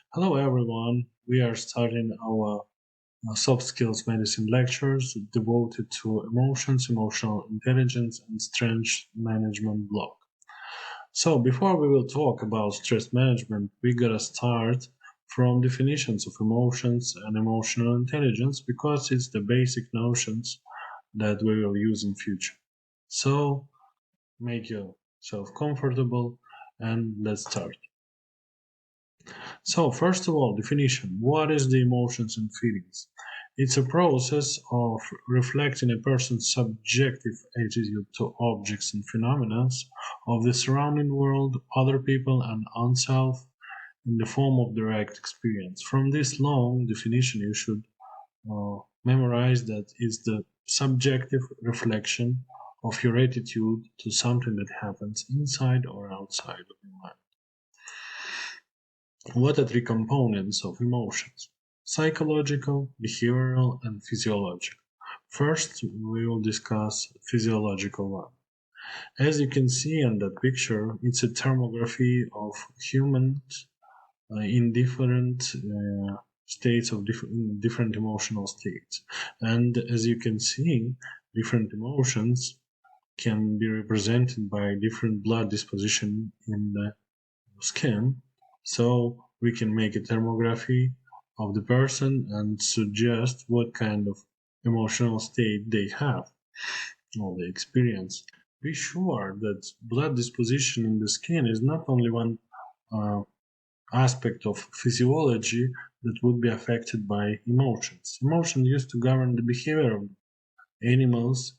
Hello, everyone. We are starting our soft skills medicine lectures devoted to emotions, emotional intelligence, and stress management block. So, before we will talk about stress management, we gotta start from definitions of emotions and emotional intelligence because it's the basic notions that we will use in future. So, make yourself comfortable and let's start. So, first of all, definition. What is the emotions and feelings? It's a process of reflecting a person's subjective attitude to objects and phenomena of the surrounding world, other people, and oneself in the form of direct experience. From this long definition, you should memorize that it's the subjective reflection of your attitude to something that happens inside or outside of your mind. What are three components of emotions? Psychological, behavioral, and physiological. First, we will discuss physiological one. As you can see in that picture, it's a thermography of humans in different states of different emotional states. And as you can see, different emotions can be represented by different blood disposition in the skin, so we can make a thermography of the person and suggest what kind of emotional state they have or they experience. Be sure that blood disposition in the skin is not only one uh, aspect of physiology that would be affected by emotions. Emotion used to govern the behavior of animals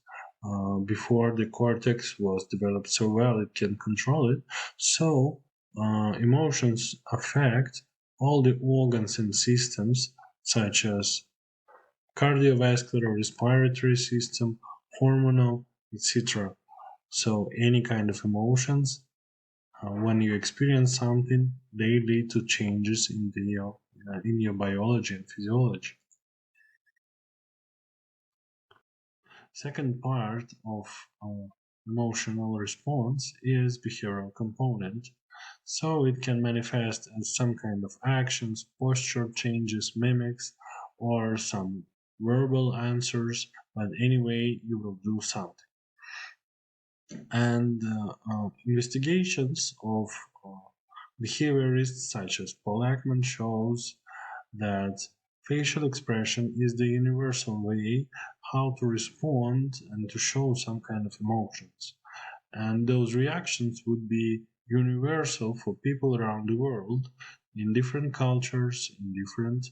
before the cortex was developed so well it can control it. So, emotions affect all the organs and systems, such as cardiovascular, respiratory system, hormonal, etc. So, any kind of emotions, when you experience something, they lead to changes in your biology and physiology. Second part of emotional response is behavioral component. So it can manifest as some kind of actions, posture changes, mimics, or some verbal answers, but anyway, you will do something. And investigations of uh, behaviorists such as Paul Ekman shows that facial expression is the universal way how to respond and to show some kind of emotions. And those reactions would be universal for people around the world in different cultures, in different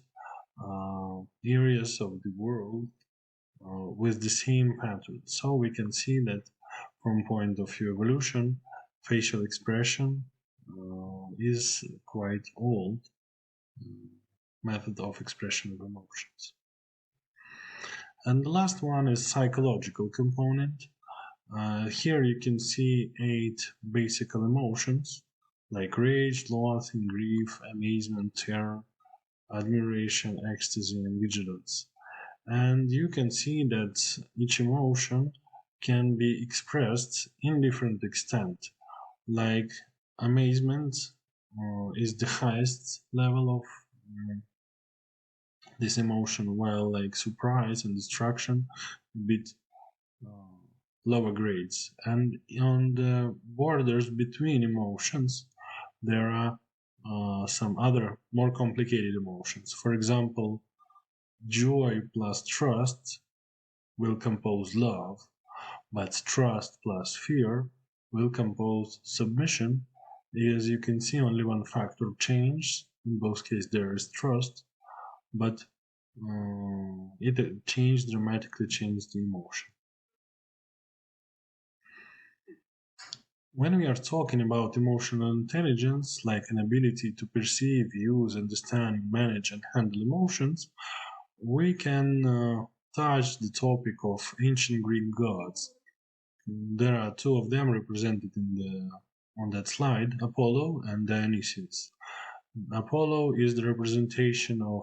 areas of the world with the same pattern. So we can see that from point of view evolution, facial expression is quite old method of expression of emotions. And the last one is psychological component. Here you can see 8 basic emotions like rage, loathing, grief, amazement, terror, admiration, ecstasy, and vigilance. And you can see that each emotion can be expressed in different extent. Like amazement is the highest level of this emotion, while like surprise and distraction a bit uh, lower grades. And on the borders between emotions, there are some other more complicated emotions. For example, joy plus trust will compose love, but trust plus fear will compose submission. As you can see, only one factor changed. In both cases, there is trust, but it changed dramatically changed the emotion. When we are talking about emotional intelligence, like an ability to perceive, use, understand, manage, and handle emotions, we can touch the topic of ancient Greek gods. There are two of them represented on that slide, Apollo and Dionysius. Apollo is the representation of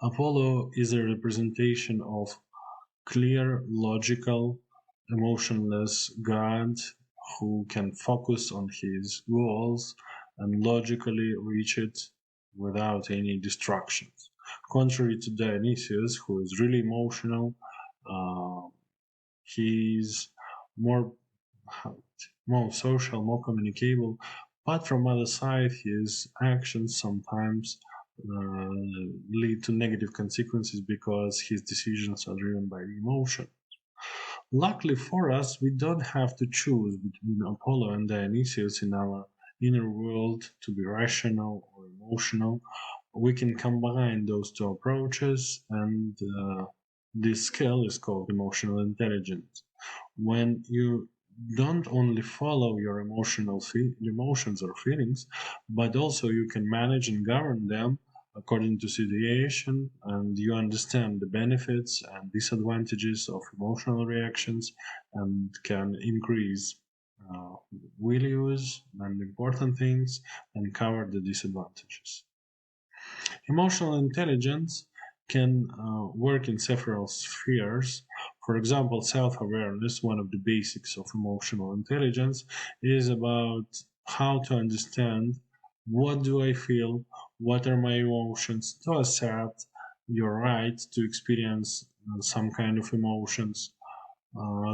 Apollo is a representation of clear, logical, emotionless God who can focus on his goals and logically reach it without any distractions. Contrary to Dionysius, who is really emotional, uh, he's more more social, more communicable, but from other side, his actions sometimes lead to negative consequences because his decisions are driven by emotion. Luckily for us, we don't have to choose between Apollo and Dionysius in our inner world to be rational or emotional. We can combine those two approaches, and this skill is called emotional intelligence. When you don't only follow your emotions or feelings, but also you can manage and govern them according to situation, and you understand the benefits and disadvantages of emotional reactions, and can increase uh, values and important things and cover the disadvantages. Emotional intelligence can work in several spheres. For example, self awareness, one of the basics of emotional intelligence, is about how to understand what do I feel, what are my emotions, to assert your right to experience some kind of emotions,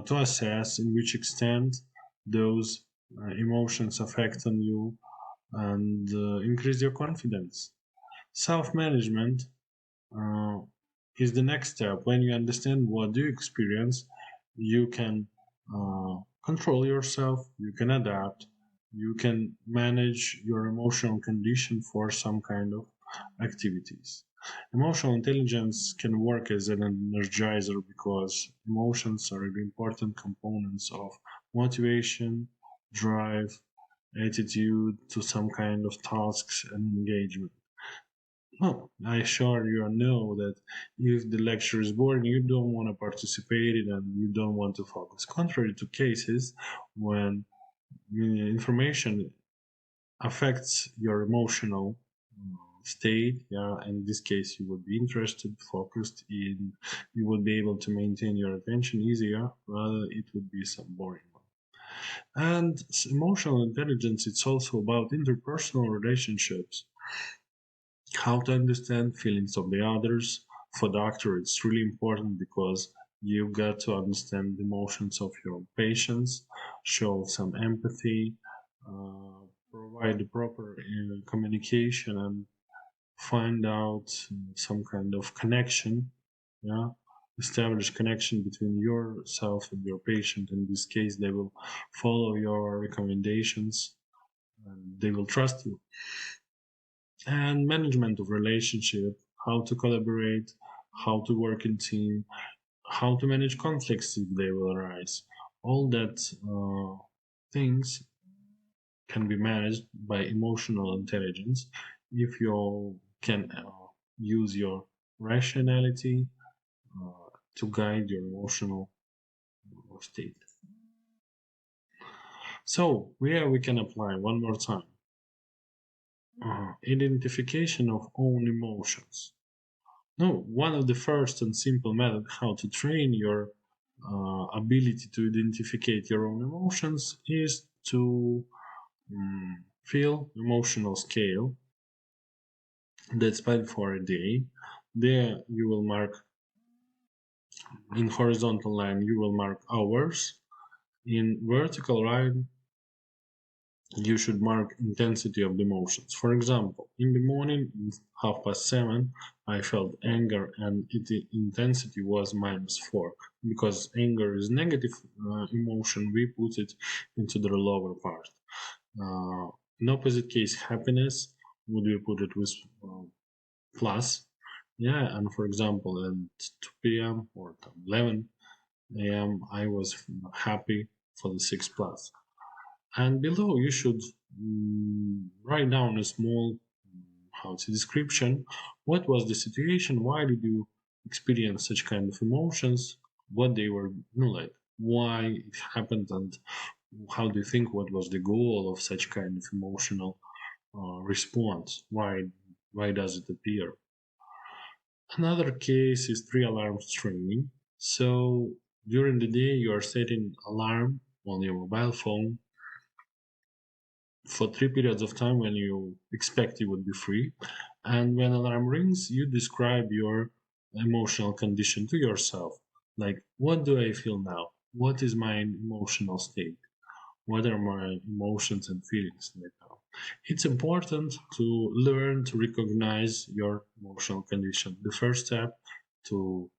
to assess in which extent those emotions affect on you, and increase your confidence. Self management uh, is the next step. When you understand what you experience, you can control yourself, you can adapt, you can manage your emotional condition for some kind of activities. Emotional intelligence can work as an energizer because emotions are the important components of motivation, drive, attitude to some kind of tasks and engagement. Oh, I sure you know that if the lecture is boring, you don't want to participate in and you don't want to focus. Contrary to cases when information affects your emotional state, yeah, in this case, you would be interested, focused, in you would be able to maintain your attention easier, rather it would be some boring one. And emotional intelligence, it's also about interpersonal relationships, how to understand feelings of the others. For doctor, it's really important because you got to understand the emotions of your patients, show some empathy, uh, provide the proper communication, and find out some kind of connection. Yeah, establish connection between yourself and your patient. In this case, they will follow your recommendations and they will trust you. And management of relationship, how to collaborate, how to work in team, how to manage conflicts if they will arise. All that things can be managed by emotional intelligence if you can use your rationality to guide your emotional state. So, where we can apply one more time, identification of own emotions. No, one of the first and simple method how to train your ability to identify your own emotions is to feel emotional scale that's planned for a day. There you will mark in horizontal line you will mark hours. In vertical line you should mark intensity of the emotions. For example, in the morning, 7:30, I felt anger and its intensity was -4. Because anger is negative emotion, we put it into the lower part. In opposite case, happiness, would we put it with plus? Yeah, and for example, at 2 p.m. or 11 a.m., I was happy for the 6 plus. And below you should write down a small how to description. What was the situation? Why did you experience such kind of emotions? What they were, like, why it happened, and how do you think what was the goal of such kind of emotional response? Why does it appear? Another case is 3 alarms training. So during the day you are setting alarm on your mobile phone for 3 periods of time when you expect you would be free. And when alarm rings, you describe your emotional condition to yourself. Like, what do I feel now? What is my emotional state? What are my emotions and feelings right now? It's important to learn to recognize your emotional condition. The first step to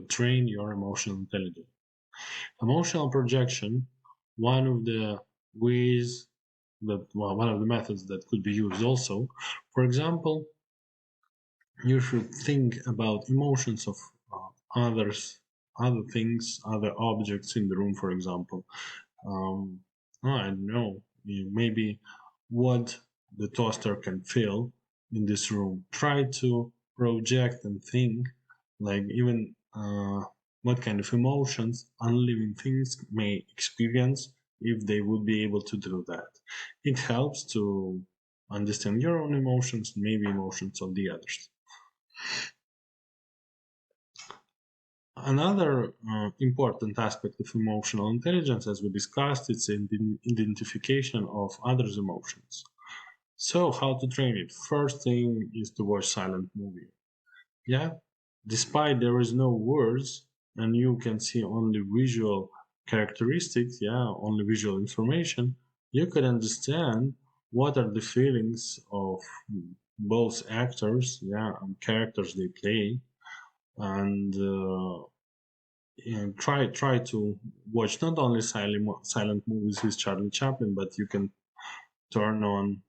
train your emotional intelligence. Emotional projection, one of the ways one of the methods that could be used also. For example, you should think about emotions of others, other things, other objects in the room, for example. Um, I don't know, maybe what the toaster can feel in this room. Try to project and think, like even what kind of emotions unliving things may experience if they would be able to do that. It helps to understand your own emotions and maybe emotions of the others. Another important aspect of emotional intelligence, as we discussed, is the identification of others' emotions. So, how to train it? First thing is to watch silent movie. Yeah, despite there is no words and you can see only visual characteristics, yeah, only visual information, you could understand what are the feelings of both actors, yeah, and characters they play, and try to watch not only silent movies with Charlie Chaplin, but you can turn on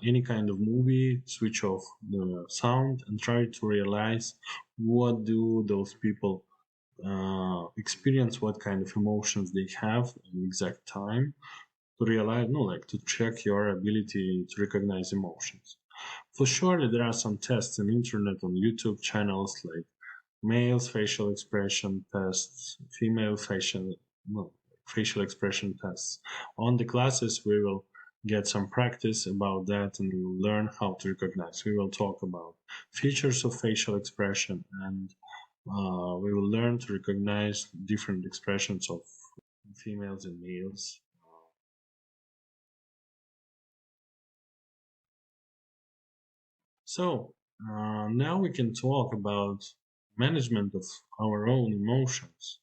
any kind of movie, switch off the sound, and try to realize what do those people experience, what kind of emotions they have at the exact time, to realize, no, like to check your ability to recognize emotions. For sure, there are some tests on internet, on YouTube channels, like male's facial expression tests, female facial expression tests. On the classes, we will get some practice about that and we will learn how to recognize. We will talk about features of facial expression and we will learn to recognize different expressions of females and males. So now we can talk about management of our own emotions.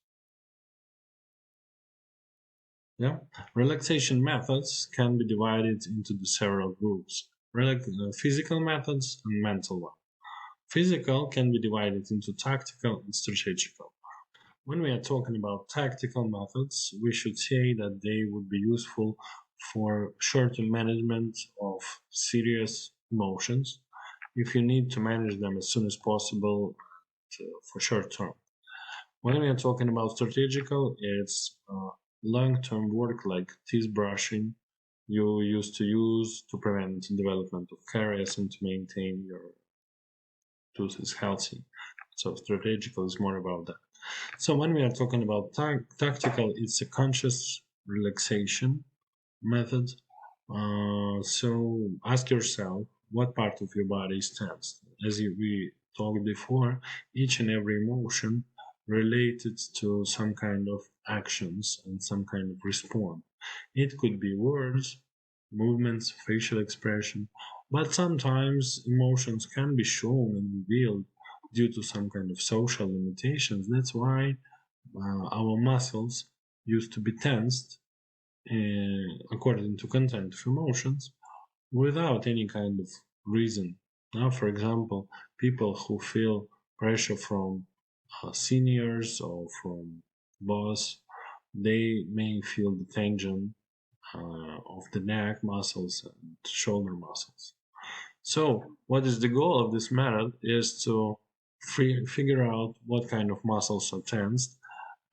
Yeah, relaxation methods can be divided into the several groups: physical methods and mental ones. Physical can be divided into tactical and strategical. When we are talking about tactical methods, we should say that they would be useful for short-term management of serious emotions if you need to manage them as soon as possible for short term. When we are talking about strategical, it's long-term work like teeth brushing you used to use to prevent development of caries and to maintain your tooth is healthy. So strategical is more about that. So when we are talking about tactical, it's a conscious relaxation method. So ask yourself what part of your body is tensed. We talked before, each and every emotion related to some kind of actions and some kind of response. It could be words, movements, facial expression, but sometimes emotions can be shown and revealed due to some kind of social limitations. That's why our muscles used to be tensed according to content of emotions without any kind of reason. Now, for example, people who feel pressure from seniors or from boss, they may feel the tension of the neck muscles and shoulder muscles. So, what is the goal of this method is to figure out what kind of muscles are tensed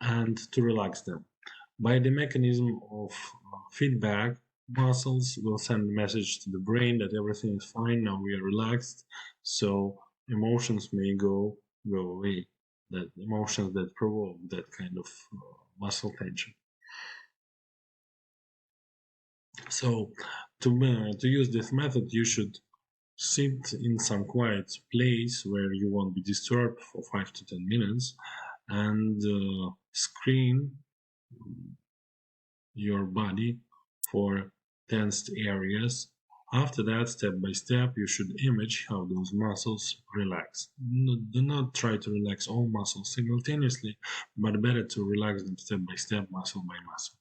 and to relax them. By the mechanism of feedback, muscles will send a message to the brain that everything is fine, now we are relaxed, so emotions may go away. That emotions that provoke that kind of muscle tension. So to use this method, you should sit in some quiet place where you won't be disturbed for 5 to 10 minutes and screen your body for tensed areas. After that, step by step, you should image how those muscles relax. Do not try to relax all muscles simultaneously, but better to relax them step by step, muscle by muscle.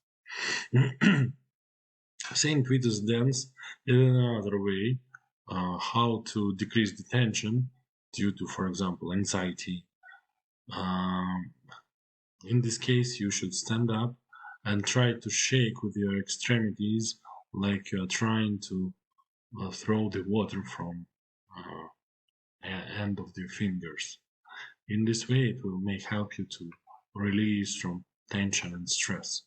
Saying Peter's dance is another way how to decrease the tension due to, for example, anxiety. Um, in this case, you should stand up and try to shake with your extremities like you're trying to throw the water from uh, end of your fingers. In this way, it will may help you to release from tension and stress.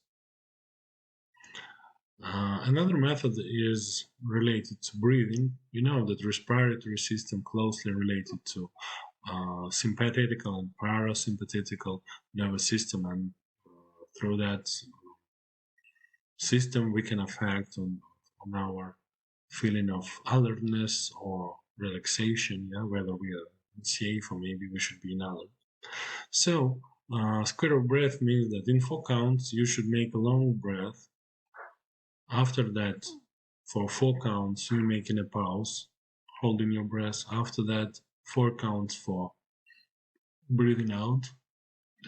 Another method is related to breathing. You know that respiratory system closely related to sympathetical and parasympathetical nervous system, and through that system we can affect on our feeling of alertness or relaxation, yeah, whether we are safe or maybe we should be in alert. So, square of breath means that in 4 counts you should make a long breath. After that, for 4 counts, you're making a pause, holding your breath. After that, 4 counts for breathing out,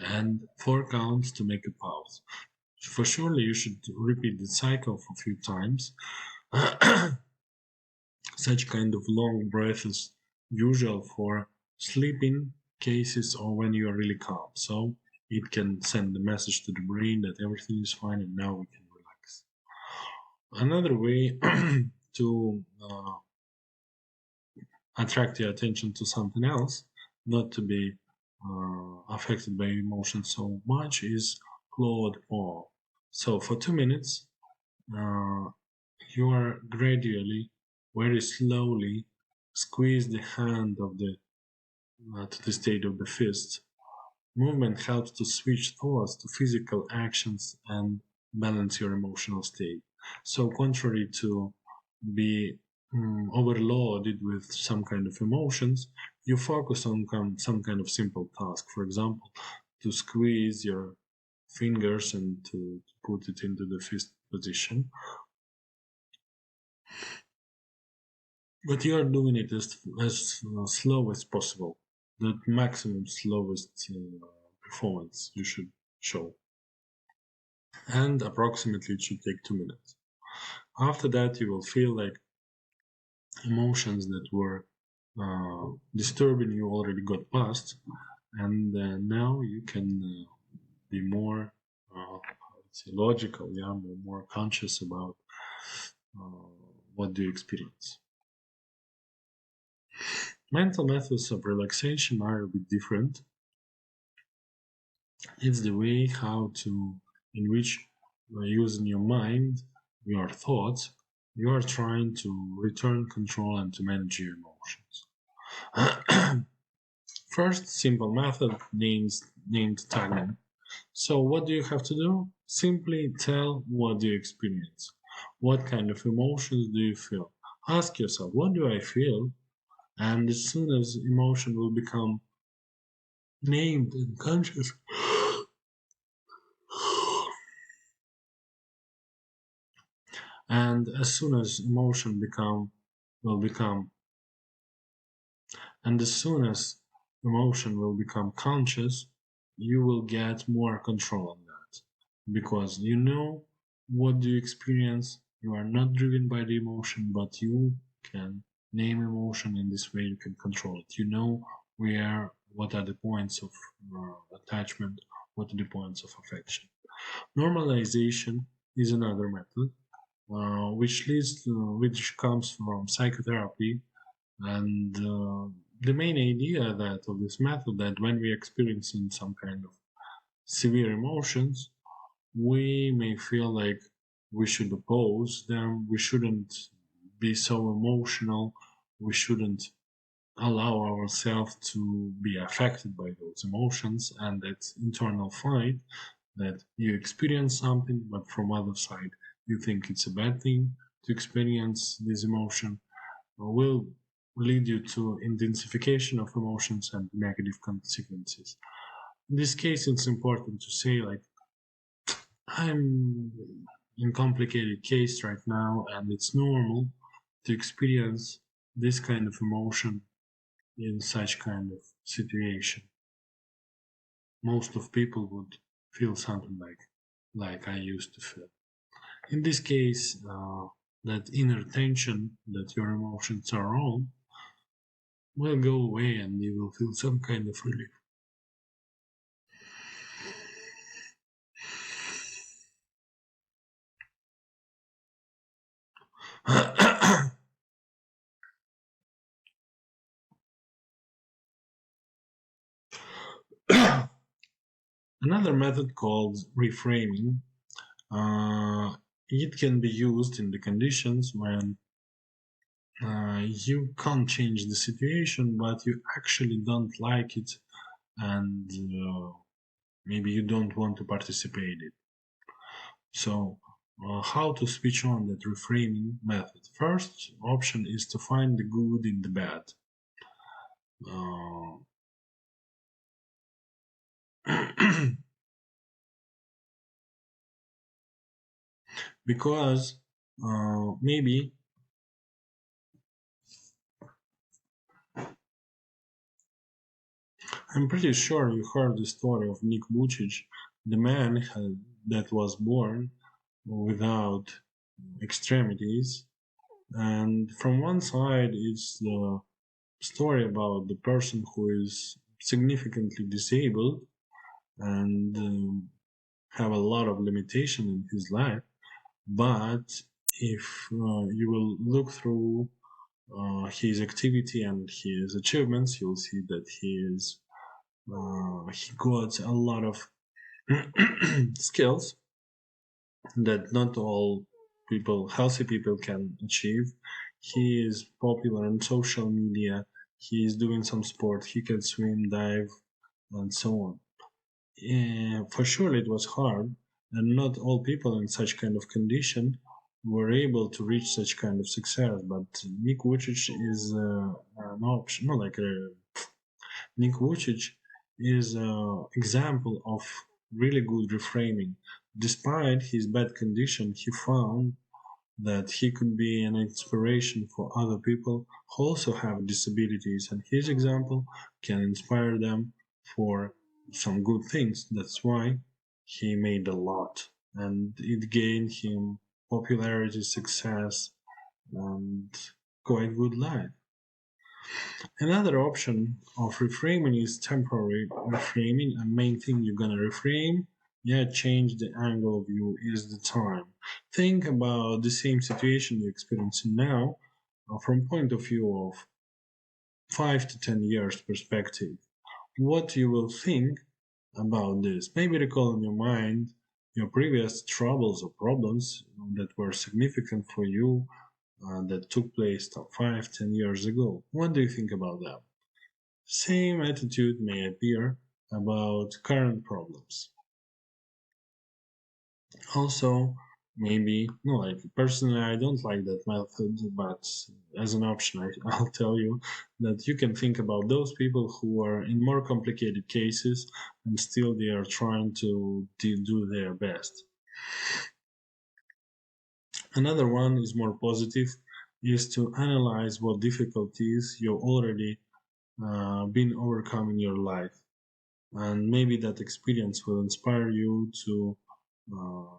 and 4 counts to make a pause. For surely, you should repeat the cycle for a few times. Such kind of long breath is usual for sleeping cases or when you are really calm. So it can send the message to the brain that everything is fine and now we can relax. Another way to attract your attention to something else, not to be affected by emotions so much, is clothed paw. So for 2 minutes, you are gradually, very slowly, squeeze the hand of the to the state of the fist. Movement helps to switch thoughts to physical actions and balance your emotional state. So, contrary to be overloaded with some kind of emotions, you focus on some kind of simple task. For example, to squeeze your fingers and to put it into the fist position. But you are doing it as slow as possible. The maximum slowest performance you should show. And approximately it should take 2 minutes. After that, you will feel like emotions that were disturbing you already got past, and now you can be more logical, yeah, more conscious about what do you experience. Mental methods of relaxation are a bit different. It's the way how to, in which using your mind, your thoughts, you are trying to return control and to manage your emotions. First simple method named tagging. So what do you have to do? Simply tell what do you experience. What kind of emotions do you feel? Ask yourself, what do I feel? And as soon as emotion will become named and conscious, and as soon as emotion will become and as soon as emotion will become conscious, you will get more control on that, because you know what do you experience. You are not driven by the emotion, but you can name emotion. In this way you can control it. You know what are the points of attachment, what are the points of affection. Normalization is another method which comes from psychotherapy, and the main idea that of this method that when we experience in some kind of severe emotions, we may feel like we should oppose them, we shouldn't be so emotional, we shouldn't allow ourselves to be affected by those emotions, and that internal fight that you experience something, but from other side you think it's a bad thing to experience this emotion, will lead you to intensification of emotions and negative consequences. In this case, it's important to say like, I'm in complicated case right now, and it's normal to experience this kind of emotion in such kind of situation. Most of people would feel something like I used to feel. In this case, that inner tension that your emotions are on will go away and you will feel some kind of relief. Another method called reframing, it can be used in the conditions when you can't change the situation, but you actually don't like it, and maybe you don't want to participate in it. So, how to switch on that reframing method? First option is to find the good in the bad. Uh, because maybe I'm pretty sure you heard the story of Nick Vucic, the man that was born without extremities. And from one side, it's the story about the person who is significantly disabled and have a lot of limitation in his life. But if you will look through his activity and his achievements, you'll see that he got a lot of skills that not all people, healthy people, can achieve. He is popular on social media. He is doing some sport. He can swim, dive, and so on. For sure, it was hard, and not all people in such kind of condition were able to reach such kind of success. But Nick Vucic is an option, no, like Nick Vucic is an example of really good reframing. Despite his bad condition, he found that he could be an inspiration for other people who also have disabilities, and his example can inspire them for some good things. That's why he made a lot, and it gained him popularity, success, and quite good life. Another option of reframing is temporary reframing. A main thing you're gonna reframe, yeah, change the angle of view is the time. Think about the same situation you're experiencing now from point of view of 5 to 10 years perspective. What you will think about this? Maybe recall in your mind your previous troubles or problems that were significant for you that took place 5, 10 years ago. What do you think about that? Same attitude may appear about current problems. Also, maybe, no, like personally, I don't like that method, but as an option, I'll tell you that you can think about those people who are in more complicated cases and still they are trying to do their best. Another one is more positive, is to analyze what difficulties you already been overcome in your life, and maybe that experience will inspire you to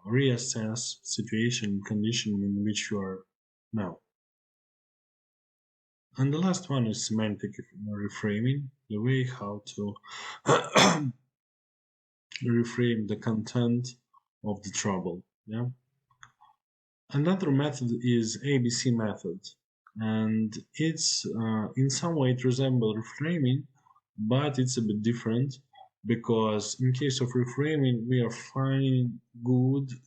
reassess situation condition in which you are now. And the last one is semantic reframing, the way how to reframe the content of the trouble. Yeah. Another method is ABC method, and it's in some way it resembles reframing, but it's a bit different because in case of reframing, we are finding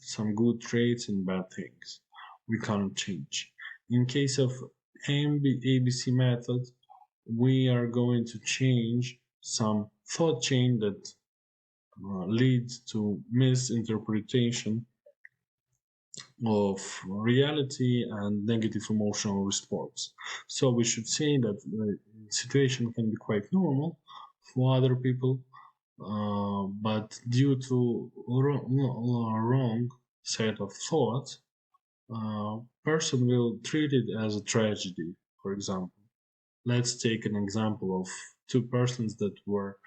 some good traits and bad things we can't change. In case of ABC method, we are going to change some thought chain that leads to misinterpretation of reality and negative emotional response. So we should say that the situation can be quite normal for other people, but due to wrong set of thoughts, person will treat it as a tragedy. For example, let's take an example of two persons that were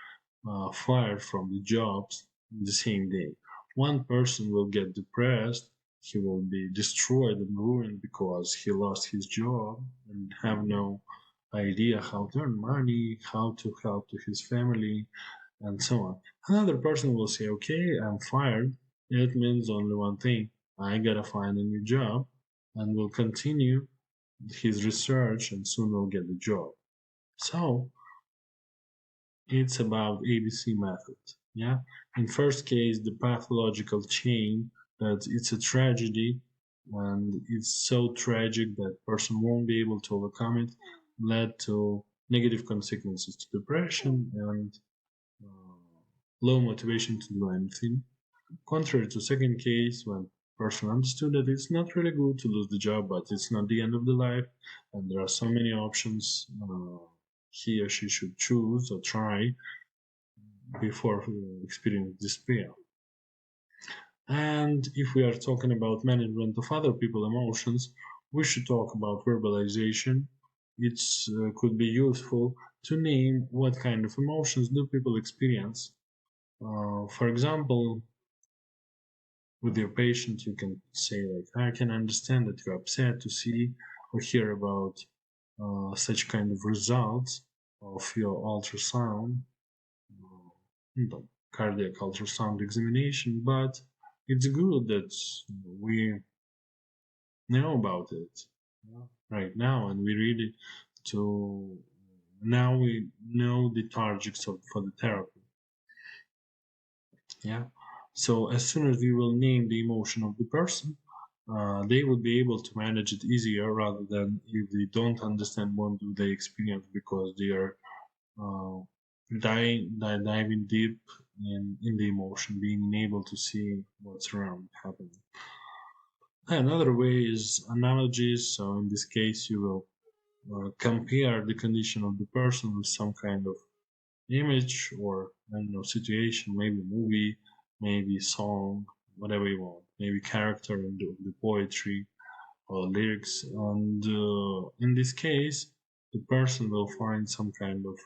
fired from the jobs the same day. One person will get depressed, he will be destroyed and ruined because he lost his job and have no idea how to earn money, how to help to his family, and so on. Another person will say, okay, I'm fired. It means only one thing, I gotta find a new job, and will continue his research and soon will get the job. So it's about ABC method. Yeah. In first case, the pathological chain that it's a tragedy and it's so tragic that person won't be able to overcome it, led to negative consequences to depression and low motivation to do anything. Contrary to second case, when person understood that it's not really good to lose the job, but it's not the end of the life, and there are so many options he or she should choose or try before experience despair. And if we are talking about management of other people's emotions, we should talk about verbalization. It could be useful to name what kind of emotions do people experience. For example, with your patient, you can say like, "I can understand that you're upset to see or hear about such kind of results of your ultrasound, the cardiac ultrasound examination, but it's good that we know about it right now, and we really to now we know the targets for the therapy. Yeah. So as soon as we will name the emotion of the person, they will be able to manage it easier rather than if they don't understand what do they experience because they are uh, diving deep in the emotion, being able to see what's around happening. Another way is analogies. So in this case, you will compare the condition of the person with some kind of image or I don't know situation, maybe movie, maybe song, whatever you want, maybe character in the poetry or lyrics. And in this case, the person will find some kind of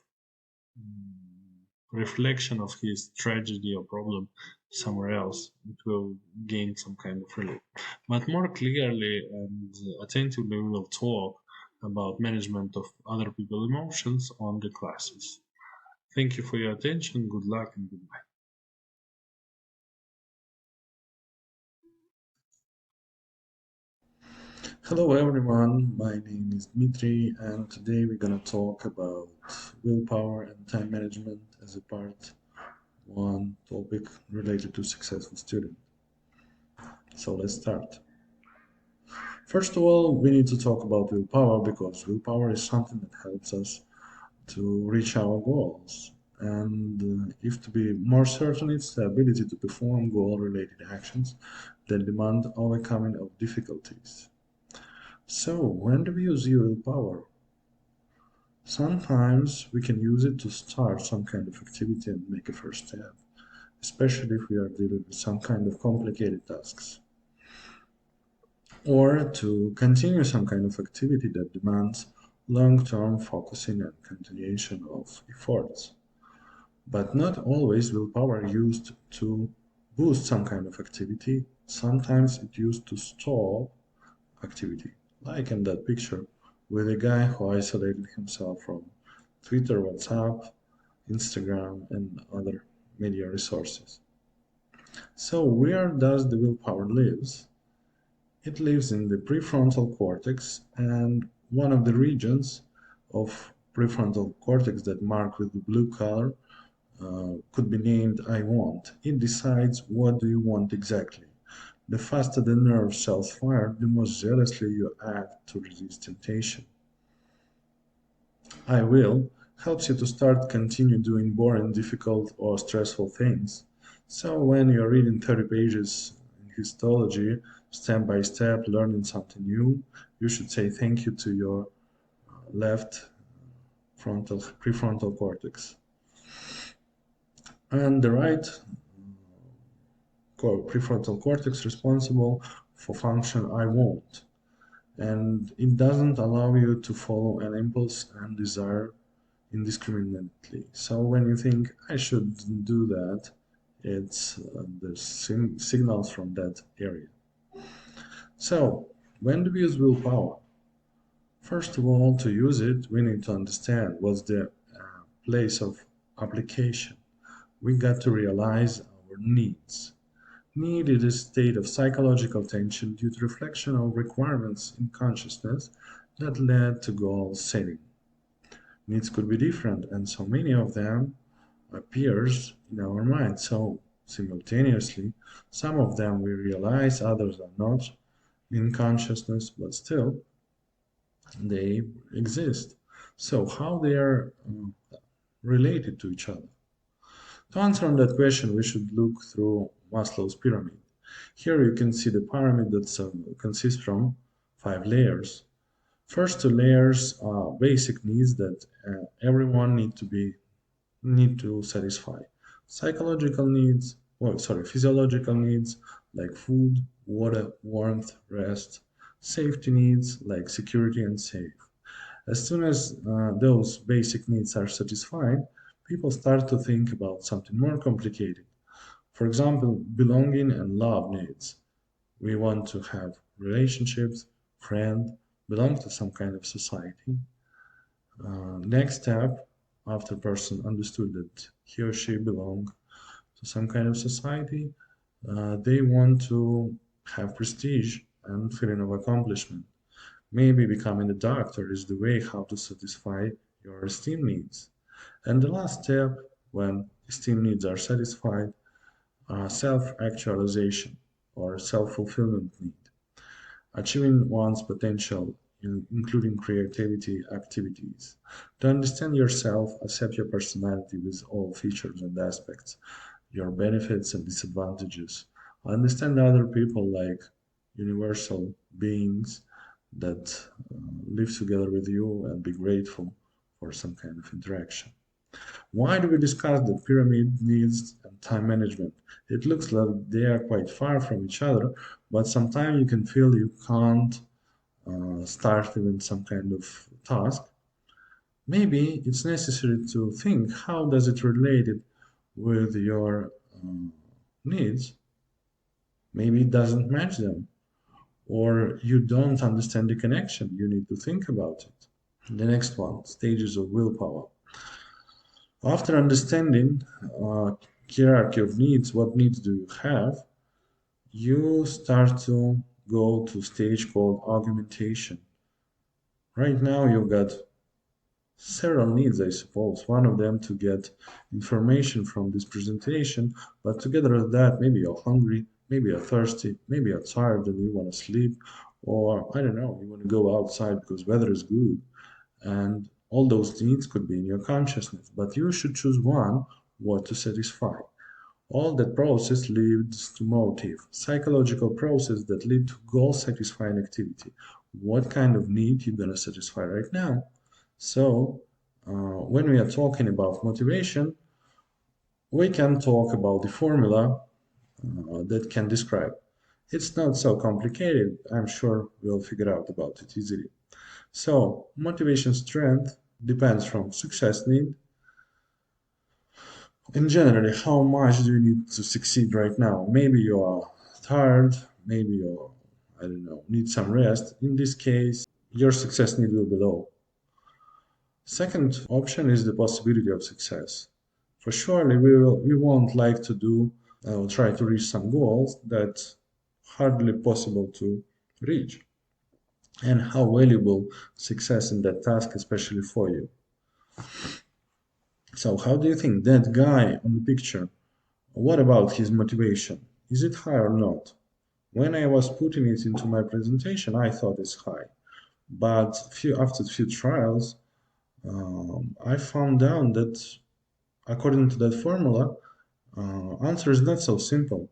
reflection of his tragedy or problem somewhere else. It will gain some kind of relief. But more clearly and attentively, we will talk about management of other people's emotions on the classes. Thank you for your attention. Good luck and goodbye. Hello everyone, my name is Dmitry, and today we're going to talk about willpower and time management as a part one topic related to successful student. So let's start. First of all, we need to talk about willpower because willpower is something that helps us to reach our goals. And if to be more certain, it's the ability to perform goal-related actions that demand overcoming of difficulties. So, when do we use willpower? Sometimes we can use it to start some kind of activity and make a first step, especially if we are dealing with some kind of complicated tasks. Or to continue some kind of activity that demands long-term focusing and continuation of efforts. But not always willpower used to boost some kind of activity. Sometimes it used to stall activity, like in that picture with a guy who isolated himself from Twitter, WhatsApp, Instagram, and other media resources. So, where does the willpower lives? It lives in the prefrontal cortex, and one of the regions of prefrontal cortex that mark with the blue color could be named I want. It decides what do you want exactly. The faster the nerve cells fire, the more zealously you act to resist temptation. I will helps you to start continue doing boring, difficult, or stressful things. So when you're reading 30 pages in histology, step by step, learning something new, you should say thank you to your left prefrontal cortex. And the right prefrontal cortex responsible for function I want. And it doesn't allow you to follow an impulse and desire indiscriminately. So when you think I should do that, it's the signals from that area. So when do we use willpower? First of all, to use it, we need to understand what's the place of application. We got to realize our needs. Need is a state of psychological tension due to reflection of requirements in consciousness that led to goal setting. Needs could be different, and so many of them appears in our mind. So simultaneously, some of them we realize, others are not in consciousness, but still they exist. So how they are related to each other? To answer on that question, we should look through Maslow's pyramid. Here you can see the pyramid that consists from 5 layers. First two layers are basic needs that everyone need to satisfy. Psychological needs, physiological needs like food, water, warmth, rest. Safety needs like security and safe. As soon as those basic needs are satisfied, people start to think about something more complicated. For example, belonging and love needs. We want to have relationships, friends, belong to some kind of society. Next step, after person understood that he or she belong to some kind of society, they want to have prestige and feeling of accomplishment. Maybe becoming a doctor is the way how to satisfy your esteem needs. And the last step, when esteem needs are satisfied, self-actualization or self-fulfillment need. Achieving one's potential, including creativity activities. To understand yourself, accept your personality with all features and aspects, your benefits and disadvantages. Understand other people like universal beings that live together with you and be grateful for some kind of interaction. Why do we discuss the pyramid needs and time management? It looks like they are quite far from each other, but sometimes you can feel you can't start even some kind of task. Maybe it's necessary to think how does it relate it with your needs. Maybe it doesn't match them, or you don't understand the connection. You need to think about it. The next one, stages of willpower. After understanding hierarchy of needs, what needs do you have, you start to go to stage called augmentation. Right now you've got several needs, I suppose. One of them to get information from this presentation, but together with that, maybe you're hungry, maybe you're thirsty, maybe you're tired and you want to sleep, or I don't know, you want to go outside because weather is good. And all those needs could be in your consciousness, but you should choose one what to satisfy. All that process leads to motive, psychological process that lead to goal satisfying activity. What kind of need you're gonna satisfy right now? So when we are talking about motivation, we can talk about the formula that can describe. It's not so complicated. I'm sure we'll figure out about it easily. So motivation strength depends from success need. In generally, how much do you need to succeed right now? Maybe you are tired, maybe you, I don't know, need some rest. In this case, your success need will be low. Second option is the possibility of success. For surely we won't like to do try to reach some goals that hardly possible to reach. And how valuable success in that task, especially for you. So how do you think that guy on the picture, what about his motivation? Is it high or not? When I was putting it into my presentation, I thought it's high. But after a few trials, I found out that according to that formula, answer is not so simple.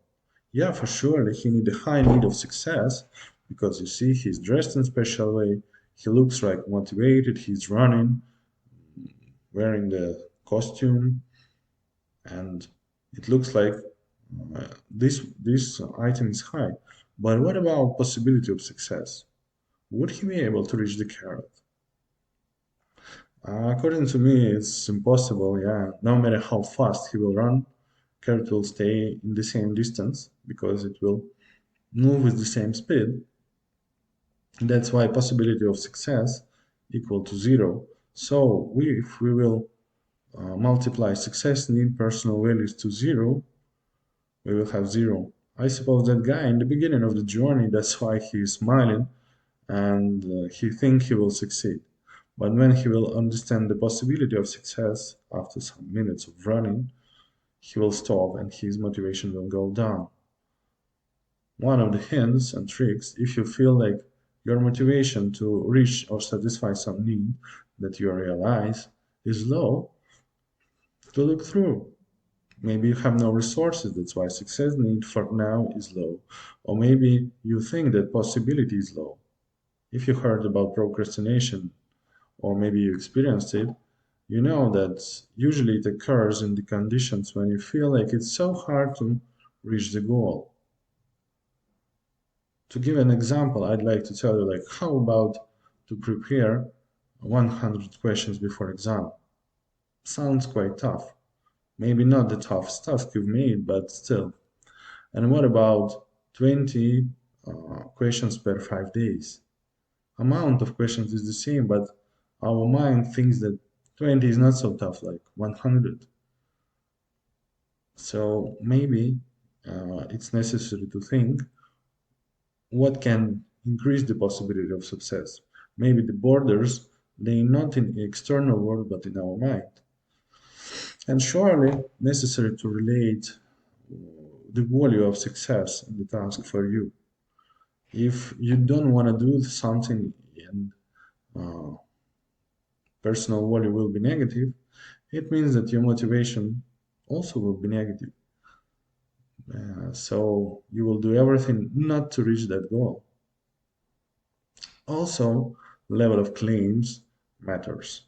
Yeah, for sure, he need a high need of success because you see, he's dressed in special way. He looks like motivated. He's running, wearing the costume, and it looks like This item is high. But what about possibility of success? Would he be able to reach the carrot? According to me, it's impossible. Yeah, no matter how fast he will run, carrot will stay in the same distance because it will move with the same speed. That's why possibility of success equal to zero. So if we will multiply success need personal values to zero, we will have zero. I suppose that guy in the beginning of the journey, that's why he is smiling and he think he will succeed. But when he will understand the possibility of success after some minutes of running, he will stop and his motivation will go down. One of the hints and tricks, if you feel like your motivation to reach or satisfy some need that you realize is low, to look through. Maybe you have no resources, that's why success need for now is low. Or maybe you think that possibility is low. If you heard about procrastination, or maybe you experienced it, you know that usually it occurs in the conditions when you feel like it's so hard to reach the goal. To give an example, I'd like to tell you like how about to prepare 100 questions before exam. Sounds quite tough. Maybe not the toughest task you've made, but still. And what about 20 questions per 5 days? Amount of questions is the same, but our mind thinks that 20 is not so tough, like 100. So maybe it's necessary to think what can increase the possibility of success. Maybe the borders, they not in the external world, but in our mind. And surely necessary to relate the value of success in the task for you. If you don't want to do something and uh, personal value will be negative, it means that your motivation also will be negative. So you will do everything not to reach that goal. Also, level of claims matters.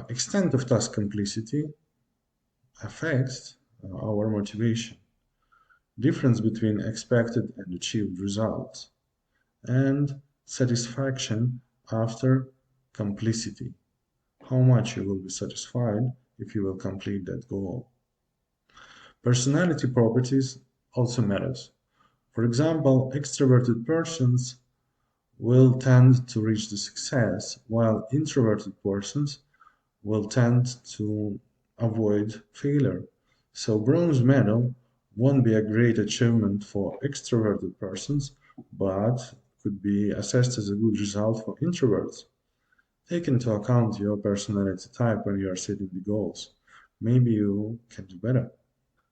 Extent of task complexity affects our motivation. Difference between expected and achieved results, and satisfaction after complicity. How much you will be satisfied if you will complete that goal. Personality properties also matters. For example, extroverted persons will tend to reach the success, while introverted persons will tend to avoid failure. So bronze medal won't be a great achievement for extroverted persons, but could be assessed as a good result for introverts. Take into account your personality type when you are setting the goals. Maybe you can do better.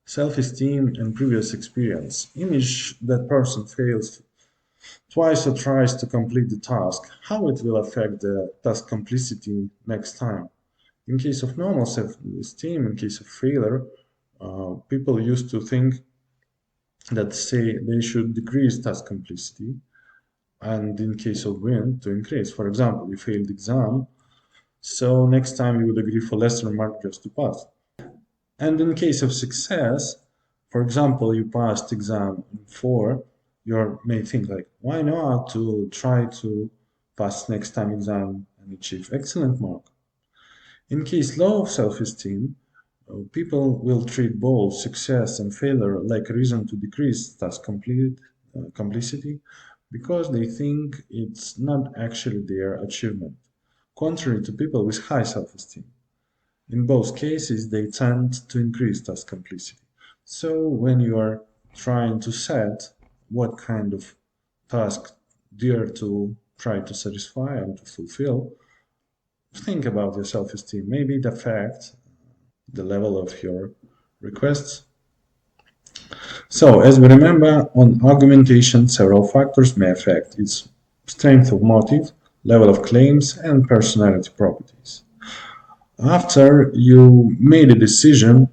Self-esteem and previous experience. Image that person fails twice or tries to complete the task, how it will affect the task complicity next time. In case of normal self-esteem, in case of failure, people used to think that say they should decrease task complicity, and in case of win, to increase. For example, you failed exam, so next time you would agree for lesser mark just to pass. And in case of success, for example, you passed exam in 4, you may think like, why not to try to pass next time exam and achieve excellent mark? In case low of self-esteem, people will treat both success and failure like a reason to decrease task complicity because they think it's not actually their achievement, contrary to people with high self-esteem. In both cases, they tend to increase task complicity. So when you are trying to set what kind of task dare to try to satisfy and to fulfill, think about your self-esteem. Maybe the fact, the level of your requests. So as we remember, on argumentation, several factors may affect its strength of motive, level of claims, and personality properties. After you made a decision,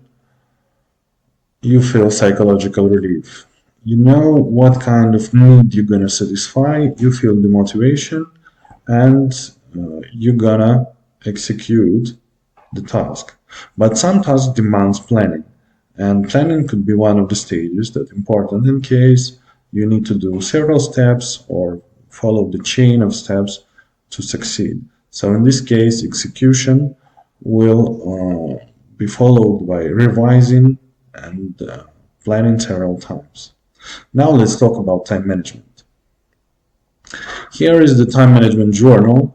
you feel psychological relief. You know what kind of need you're gonna satisfy, you feel the motivation, and you're gonna execute the task. But some tasks demands planning, And planning could be one of the stages that's important in case you need to do several steps or follow the chain of steps to succeed. So in this case, execution will be followed by revising and planning several times. Now let's talk about time management. Here is the time management journal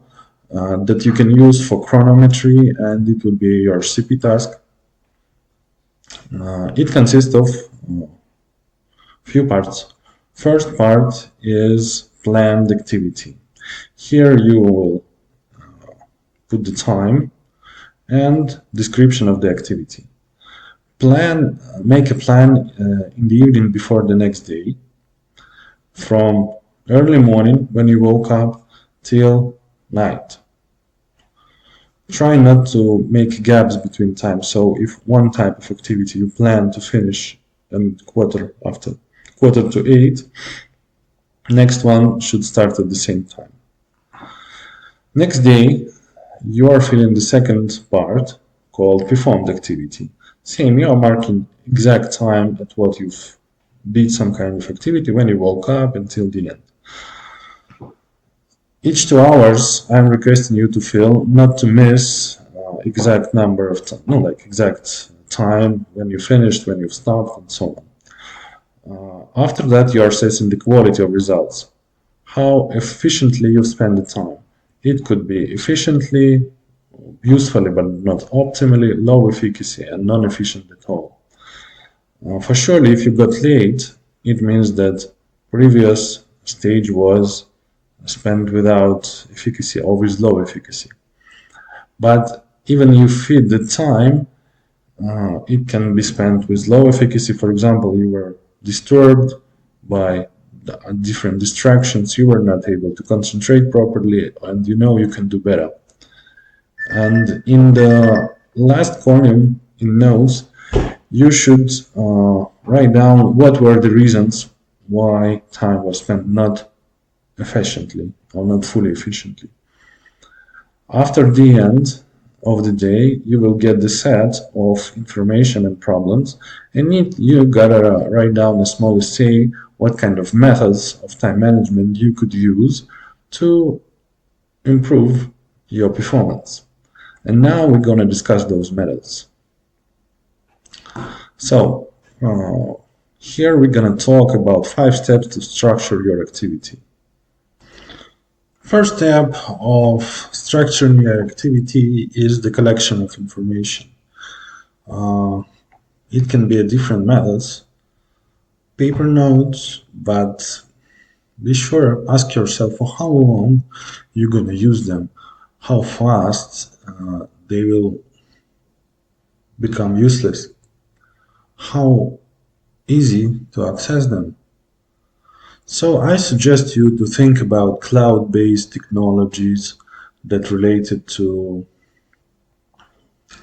that you can use for chronometry, and it will be your CP task. It consists of few parts. First part is planned activity. Here you will put the time and description of the activity. Make a plan in the evening before the next day, from early morning when you woke up till night. Try not to make gaps between times. So if one type of activity you plan to finish and quarter to 8, next one should start at the same time. Next day, you are filling the second part called performed activity. Same, you are marking exact time at what you've did some kind of activity when you woke up until the end. Each 2 hours, I'm requesting you to fill, not to miss exact number of time, no, like exact time when you finished, when you stopped, and so on. After that, you are assessing the quality of results, how efficiently you spend the time. It could be efficiently, usefully, but not optimally, low efficacy, and non-efficient at all. For surely, if you got late, it means that previous stage was spent without efficacy or with low efficacy. But even you feed the time, it can be spent with low efficacy. For example, you were disturbed by different distractions, you were not able to concentrate properly, and you know you can do better. And in the last column in notes, you should write down what were the reasons why time was spent not efficiently or not fully efficiently. After the end of the day, you will get the set of information and problems, and you gotta write down a small essay what kind of methods of time management you could use to improve your performance. And now we're gonna discuss those methods. So, here we're gonna talk about 5 steps to structure your activity. First step of structuring your activity is the collection of information. It can be a different methods, paper notes, but be sure ask yourself for how long you're gonna use them, how fast they will become useless, how easy to access them. So I suggest you to think about cloud-based technologies that related to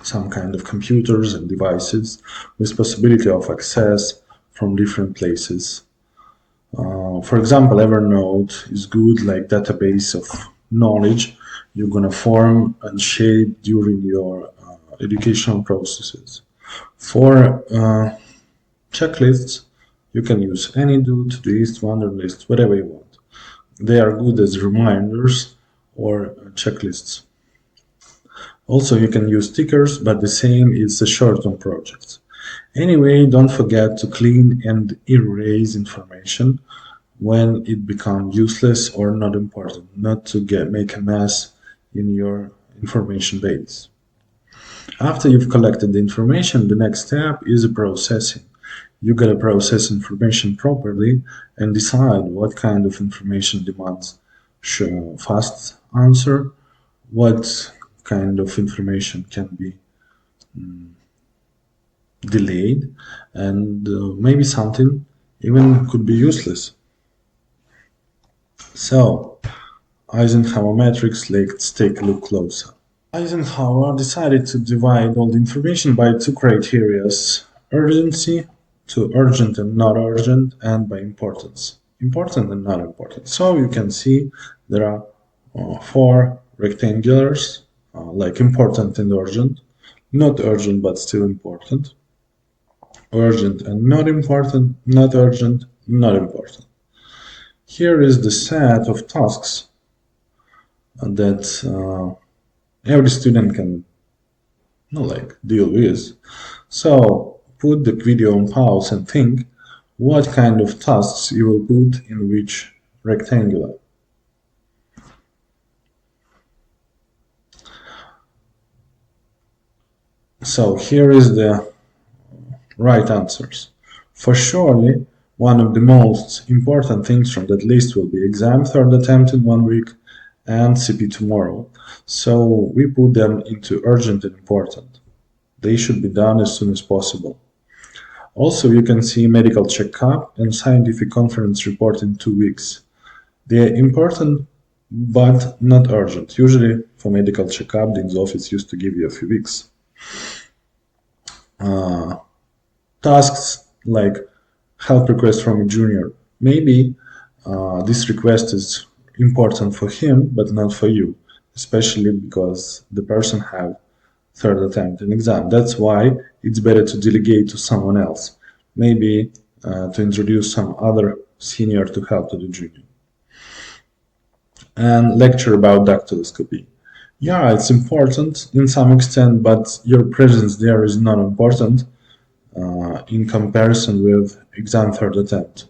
some kind of computers and devices with possibility of access from different places. For example, Evernote is good like database of knowledge you're gonna form and shape during your educational processes. For checklists, you can use Anydo, Todoist, Wunderlist, whatever you want. They are good as reminders or checklists. Also, you can use stickers, but the same is the short-term projects. Anyway, don't forget to clean and erase information when it becomes useless or not important, not to make a mess in your information base. After you've collected the information, the next step is processing. You gotta process information properly and decide what kind of information demands fast answer, what kind of information can be delayed, and maybe something even could be useless. So, Eisenhower matrix, let's take a look closer. Eisenhower decided to divide all the information by 2 criteria: urgency, to urgent and not urgent, and by importance, important and not important. So you can see there are 4 rectangulars, like important and urgent, not urgent but still important. urgent and not important, not urgent, not important. Here is the set of tasks that every student can deal with. So put the video on pause and think what kind of tasks you will put in which rectangular. So here is the right answers. For surely, one of the most important things from that list will be exam third attempt in 1 week and CP tomorrow. So we put them into urgent and important. They should be done as soon as possible. Also, you can see medical checkup and scientific conference report in 2 weeks. They are important but not urgent. Usually, for medical checkup, the office used to give you a few weeks. Tasks like help request from a junior. Maybe this request is important for him but not for you, especially because the person have third attempt in exam. That's why it's better to delegate to someone else. Maybe to introduce some other senior to help to the junior. And lecture about dactyloscopy. Yeah, it's important in some extent, but your presence there is not important in comparison with exam third attempt.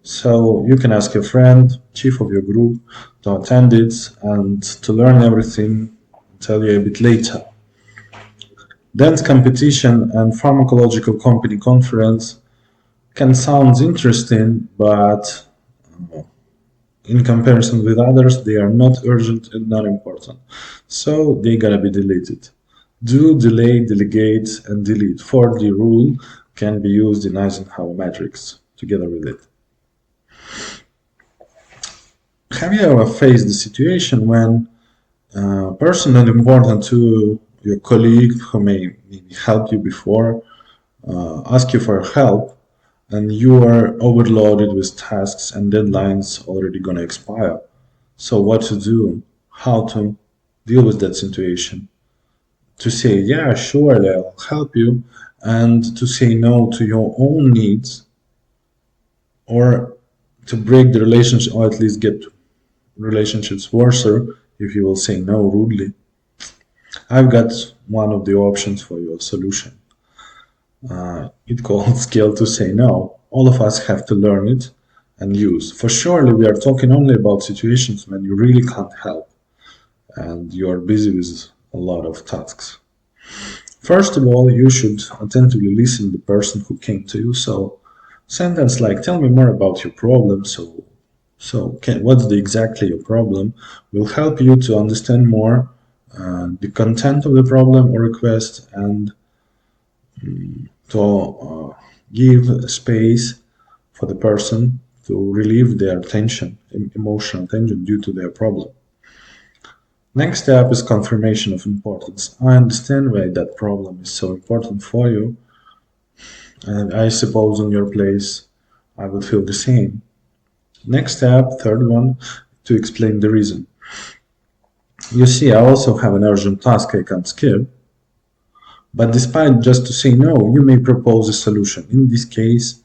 So you can ask your friend, chief of your group, to attend it and to learn everything, tell you a bit later. Dance competition and pharmacological company conference can sound interesting, but in comparison with others, they are not urgent and not important. So they gotta be deleted. Do, delay, delegate, and delete. 4D rule can be used in Eisenhower matrix together with it. Have you ever faced the situation when a person not important to your colleague who may maybe help you before ask you for help and you are overloaded with tasks and deadlines already gonna expire? So what to do? How to deal with that situation? To say, yeah, sure, I'll help you, and to say no to your own needs, or to break the relationship, or at least get relationships worse if you will say no rudely. I've got one of the options for your solution. It called skill to say no. All of us have to learn it and use. For surely we are talking only about situations when you really can't help and you are busy with a lot of tasks. First of all, you should attentively listen to the person who came to you. So, sentence like "Tell me more about your problem." What's exactly your problem? Will help you to understand more the content of the problem or request and to give space for the person to relieve their tension, emotional tension due to their problem. Next step is confirmation of importance. I understand why that problem is so important for you, and I suppose on your place I would feel the same. Next step, third one, to explain the reason. You see, I also have an urgent task I can't skip, but despite just to say no, you may propose a solution. In this case,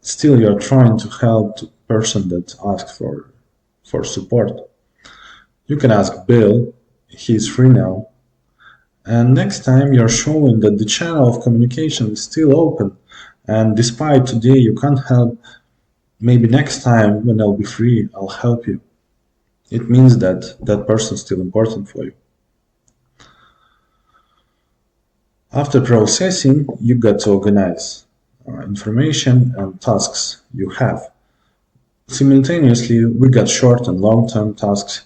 still you're trying to help the person that asked for support. You can ask Bill, he's free now. And next time you're showing that the channel of communication is still open. And despite today you can't help, maybe next time when I'll be free, I'll help you. It means that that person is still important for you. After processing, you got to organize information and tasks you have. Simultaneously, we got short and long-term tasks.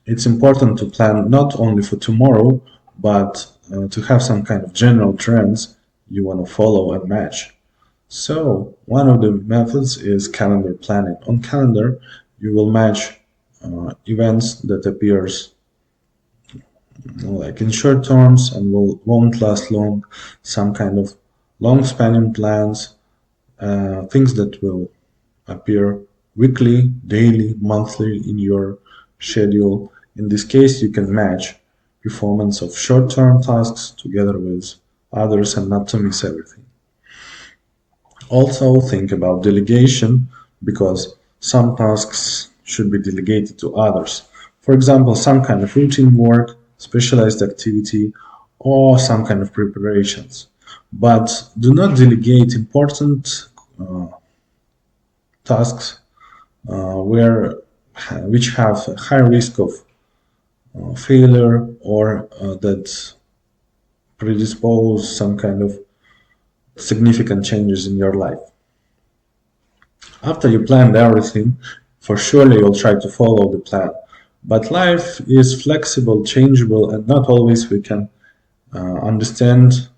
It's important to plan not only for tomorrow, but to have some kind of general trends you want to follow and match. So one of the methods is calendar planning. On calendar, you will match events that appears like in short terms and won't last long, some kind of long spanning plans, things that will appear weekly, daily, monthly in your schedule. In this case, you can match performance of short term tasks together with others and not to miss everything. Also, think about delegation because some tasks should be delegated to others. For example, some kind of routine work, specialized activity, or some kind of preparations. But do not delegate important tasks where which have a high risk of failure or that predispose some kind of significant changes in your life. After you planned everything, for surely you'll try to follow the plan. But life is flexible, changeable, and not always we can understand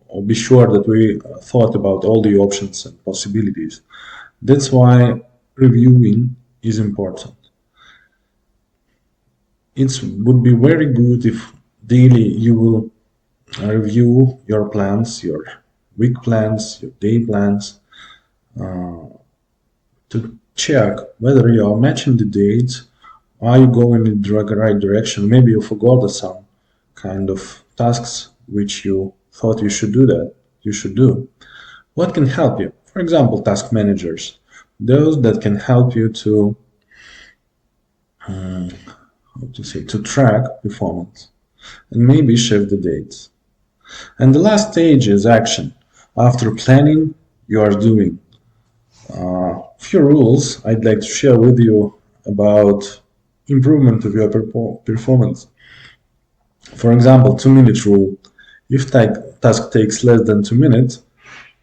or be sure that we thought about all the options and possibilities. That's why reviewing is important. It would be very good if daily you will review your plans, your week plans, your day plans, to check whether you are matching the dates. Are you going in the right direction? Maybe you forgot some kind of tasks which you thought you should do that you should do. What can help you? For example, task managers, those that can help you to how to say to track performance and maybe shift the dates. And the last stage is action. After planning, you are doing. Few rules I'd like to share with you about improvement of your performance. For example, 2 minute rule. If task takes less than 2 minutes,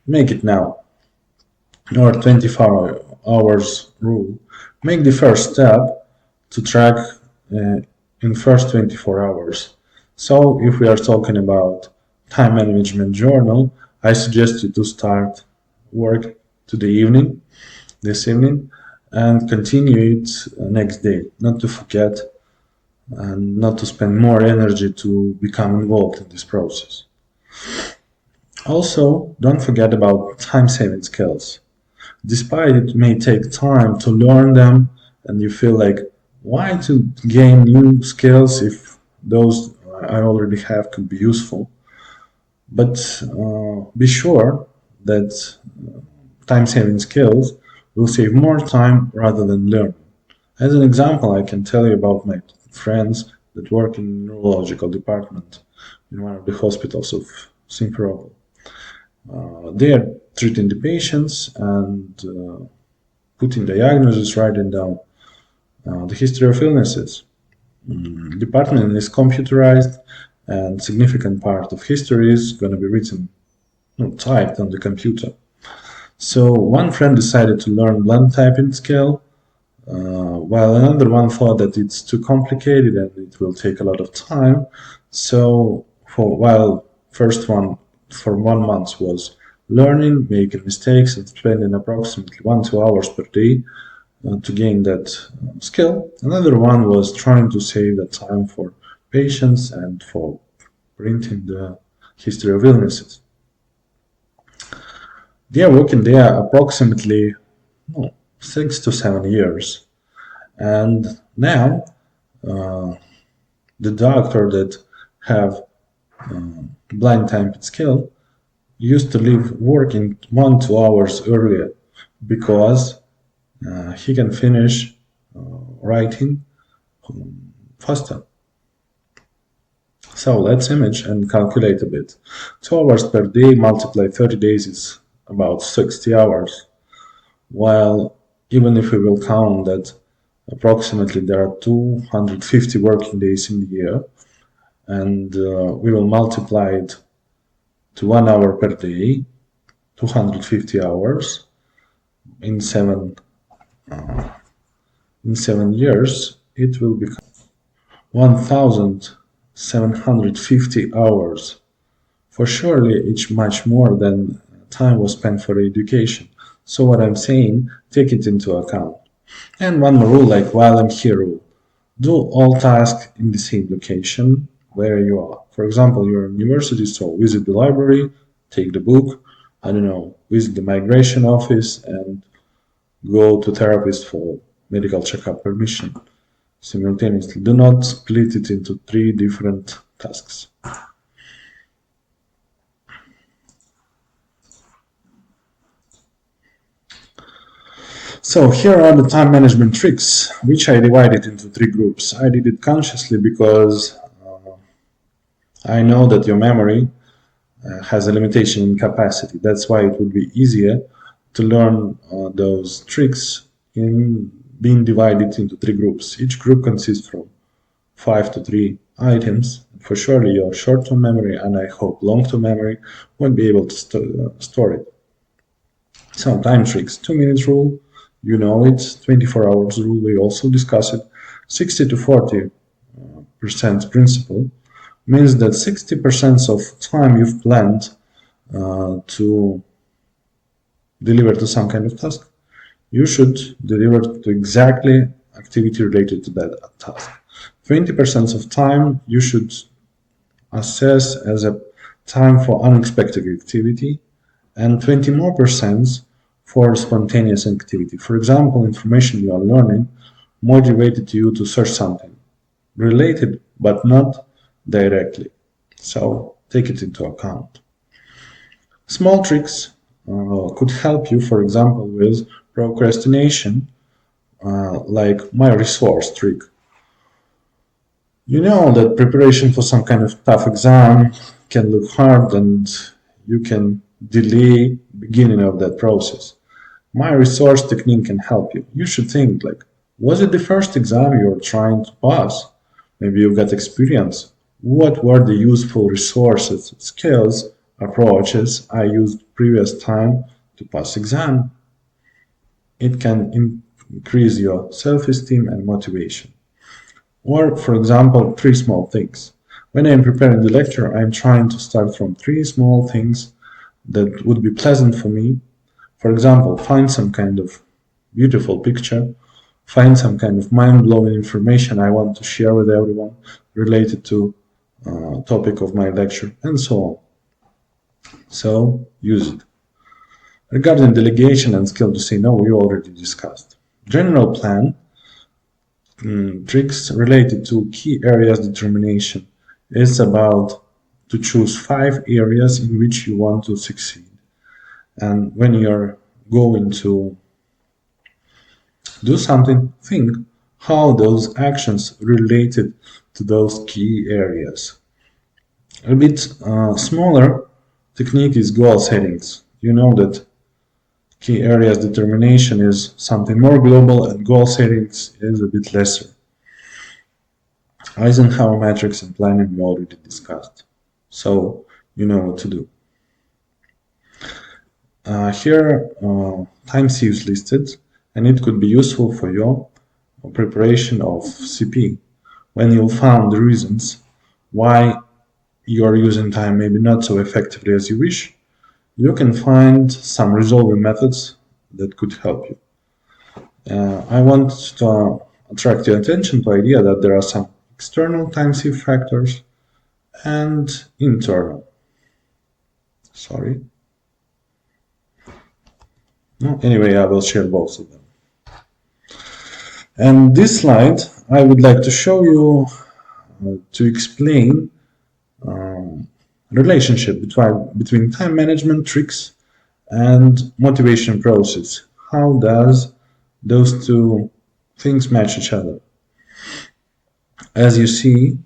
make it now. Or 24 hours rule. Make the first step to track uh, in first 24 hours. So if we are talking about time management journal, I suggest you to start work to the evening, this evening, and continue it next day. Not to forget and not to spend more energy to become involved in this process. Also, don't forget about time saving skills. Despite it may take time to learn them, and you feel like, why to gain new skills if those I already have could be useful? But be sure that time saving skills will save more time rather than learn. As an example, I can tell you about my friends that work in neurological department in one of the hospitals of Simferopol. They are treating the patients and putting diagnoses, writing down the history of illnesses. Department is computerized, and significant part of history is going to be written, typed on the computer. So one friend decided to learn blunt typing skill, while another one thought that it's too complicated and it will take a lot of time. So for while first one for 1 month was learning, making mistakes, and spending approximately 1 2 hours per day to gain that skill. Another one was trying to save the time for patients and for printing the history of illnesses. They are working there approximately 6 to 7 years, and now the doctor that have blind typing skill used to leave work in 1 2 hours earlier because he can finish writing faster. So let's image and calculate a bit. 2 hours per day multiply 30 days is about 60 hours. While even if we will count that approximately there are 250 working days in the year, and we will multiply it to 1 hour per day, 250 hours in 7 years, it will become 1,750 hours. For surely it's much more than time was spent for education. So what I'm saying, take it into account. And one more rule, like while I'm here rule. Do all tasks in the same location where you are. For example, you're in university, so visit the library, take the book, I don't know, visit the migration office and go to therapist for medical checkup permission simultaneously. Do not split it into three different tasks. So here are the time management tricks, which I divided into three groups. I did it consciously because I know that your memory has a limitation in capacity. That's why it would be easier to learn those tricks in being divided into three groups. Each group consists from 5 to 3 items. For surely your short-term memory and I hope long-term memory won't be able to store it. Some time tricks, 2 minutes rule, you know it, 24 hours rule, we also discuss it. 60 to 40% principle means that 60% of time you've planned to deliver to some kind of task, you should deliver to exactly activity related to that task. 20% of time you should assess as a time for unexpected activity, and 20 more percent for spontaneous activity. For example, information you are learning motivated you to search something related but not directly. So take it into account. Small tricks could help you, for example, with procrastination, like my resource trick. You know that preparation for some kind of tough exam can look hard and you can delay beginning of that process. My resource technique can help you. You should think like, was it the first exam you're trying to pass? Maybe you've got experience. What were the useful resources, skills, approaches I used previous time to pass exam? It can increase your self-esteem and motivation. Or, for example, three small things. When I'm preparing the lecture, I'm trying to start from three small things that would be pleasant for me. For example, find some kind of beautiful picture, find some kind of mind-blowing information I want to share with everyone related to topic of my lecture, and so on. So use it. Regarding delegation and skill to say no, we already discussed. General plan tricks related to key areas determination is about to choose 5 areas in which you want to succeed. And when you're going to do something, think how those actions related to those key areas. A bit smaller technique is goal settings. You know that key areas determination is something more global and goal settings is a bit lesser. Eisenhower matrix and planning we already discussed. So you know what to do. Here time is listed and it could be useful for your preparation of CP when you'll find the reasons why you are using time maybe not so effectively as you wish. You can find some resolving methods that could help you. I want to attract your attention to the idea that there are some external time sieve factors and internal. Sorry. No, anyway, I will share both of them. And this slide, I would like to show you to explain relationship between time management tricks and motivation process. How does those two things match each other? As you see,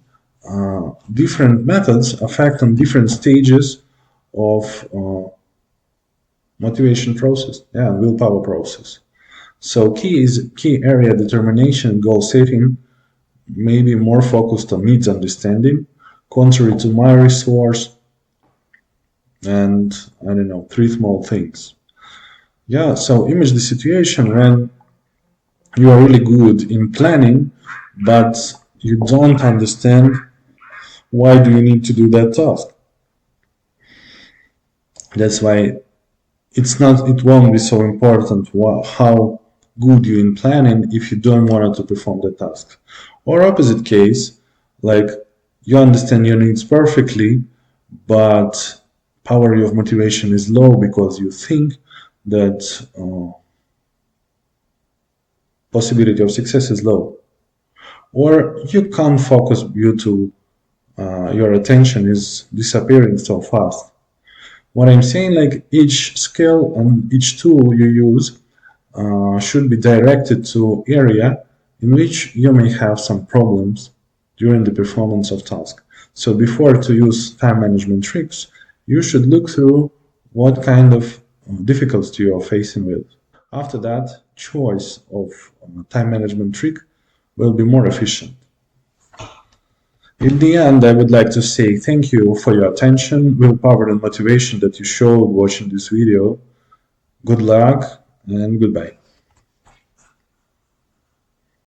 different methods affect on different stages of motivation process, willpower process. So key area determination, goal setting, maybe more focused on needs understanding, contrary to my resource, and I don't know, three small things. Yeah, so image the situation when you are really good in planning, but you don't understand why do you need to do that task. That's why it won't be so important how good you in planning if you don't want to perform the task. Or opposite case, like you understand your needs perfectly, but power of motivation is low because you think that possibility of success is low. Or you can't focus due to your attention is disappearing so fast. What I'm saying, like each skill and each tool you use should be directed to area in which you may have some problems during the performance of task. So before to use time management tricks, you should look through what kind of difficulty you are facing with. After that, choice of time management trick will be more efficient. In the end, I would like to say thank you for your attention, willpower, and motivation that you showed watching this video. Good luck and goodbye.